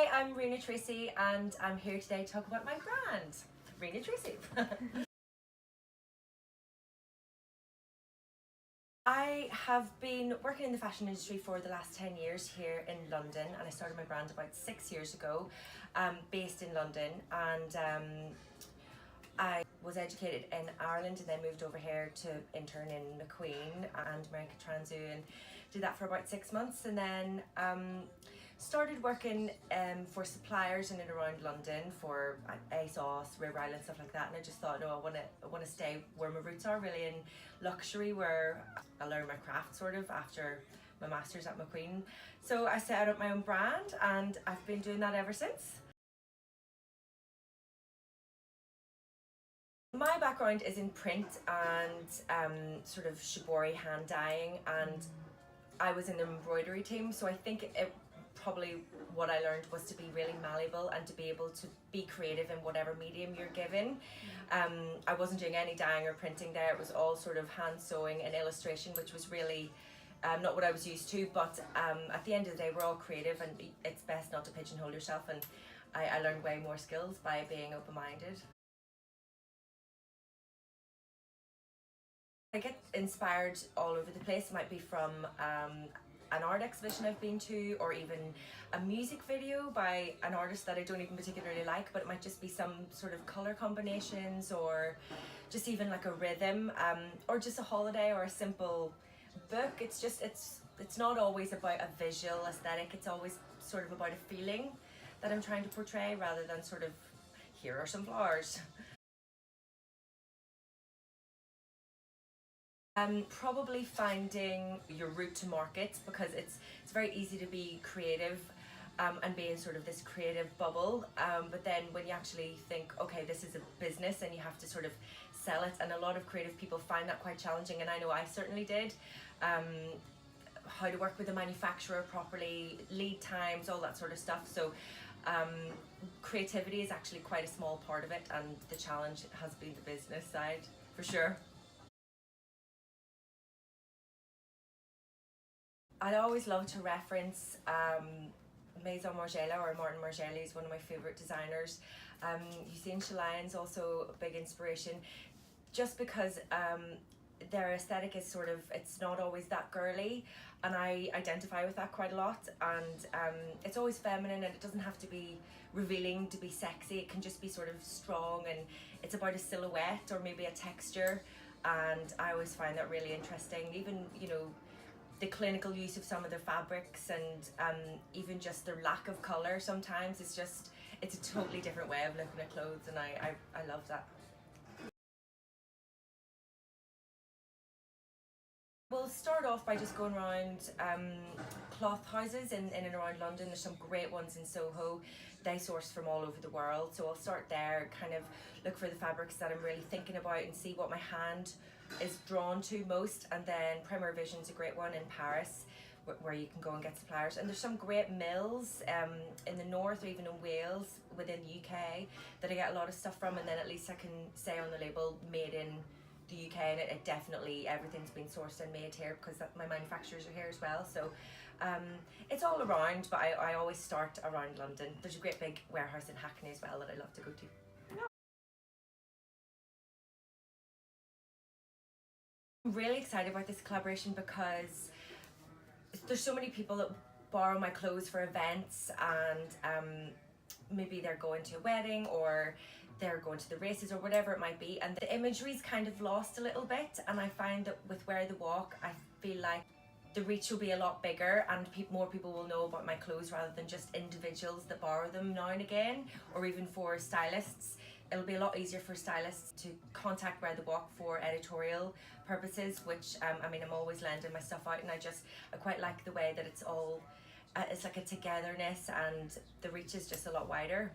Hi, I'm Riona Treacy and I'm here today to talk about my brand, Riona Treacy. I have been working in the fashion industry for the last 10 years here in London, and I started my brand about 6 years ago, based in London, and I was educated in Ireland and then moved over here to intern in McQueen and American Transu, and did that for about 6 months, and then started working for suppliers in and around London for ASOS, River Island, stuff like that. And I just thought, no, I want to stay where my roots are, really in luxury, where I learned my craft sort of after my master's at McQueen. So I set up my own brand and I've been doing that ever since. My background is in print and sort of shibori hand dyeing, and I was in the embroidery team, so I think probably what I learned was to be really malleable and to be able to be creative in whatever medium you're given. I wasn't doing any dyeing or printing there. It was all sort of hand sewing and illustration, which was really not what I was used to, but at the end of the day we're all creative and it's best not to pigeonhole yourself, and I learned way more skills by being open-minded. I get inspired all over the place. It might be from an art exhibition I've been to, or even a music video by an artist that I don't even particularly like, but it might just be some sort of colour combinations, or just even like a rhythm, or just a holiday or a simple book. It's not always about a visual aesthetic, it's always sort of about a feeling that I'm trying to portray, rather than sort of, here are some flowers. Probably finding your route to market, because it's very easy to be creative and be in sort of this creative bubble, but then when you actually think, okay, this is a business and you have to sort of sell it, and a lot of creative people find that quite challenging, and I know I certainly did. How to work with a manufacturer properly, lead times, all that sort of stuff. So creativity is actually quite a small part of it, and the challenge has been the business side for sure. I'd always love to reference Maison Margiela, or Martin Margiela is one of my favourite designers. Hussein Chalayan's also a big inspiration, just because their aesthetic is sort of, it's not always that girly, and I identify with that quite a lot, and it's always feminine, and it doesn't have to be revealing to be sexy. It can just be sort of strong, and it's about a silhouette or maybe a texture, and I always find that really interesting. Even, you know, the clinical use of some of their fabrics, and even just their lack of colour sometimes, it's a totally different way of looking at clothes, and I love that. We'll start off by just going around cloth houses in and around London. There's some great ones in Soho. They source from all over the world, so I'll start there, kind of look for the fabrics that I'm really thinking about and see what my hand is drawn to most. And then Premier Vision's a great one in Paris, where you can go and get suppliers, and there's some great mills in the north, or even in Wales within the UK, that I get a lot of stuff from, and then at least I can say on the label made in the UK, and it definitely, everything's been sourced and made here, because my manufacturers are here as well. So it's all around, but I always start around London. There's a great big warehouse in Hackney as well that I love to go to. I'm really excited about this collaboration because there's so many people that borrow my clothes for events, and maybe they're going to a wedding, or they're going to the races, or whatever it might be, and the imagery's kind of lost a little bit, and I find that with Wear the Walk, I feel like the reach will be a lot bigger, and more people will know about my clothes, rather than just individuals that borrow them now and again, or even for stylists. It'll be a lot easier for stylists to contact Wear the Walk for editorial purposes, which I mean, I'm always lending my stuff out, and I quite like the way that it's all it's like a togetherness, and the reach is just a lot wider.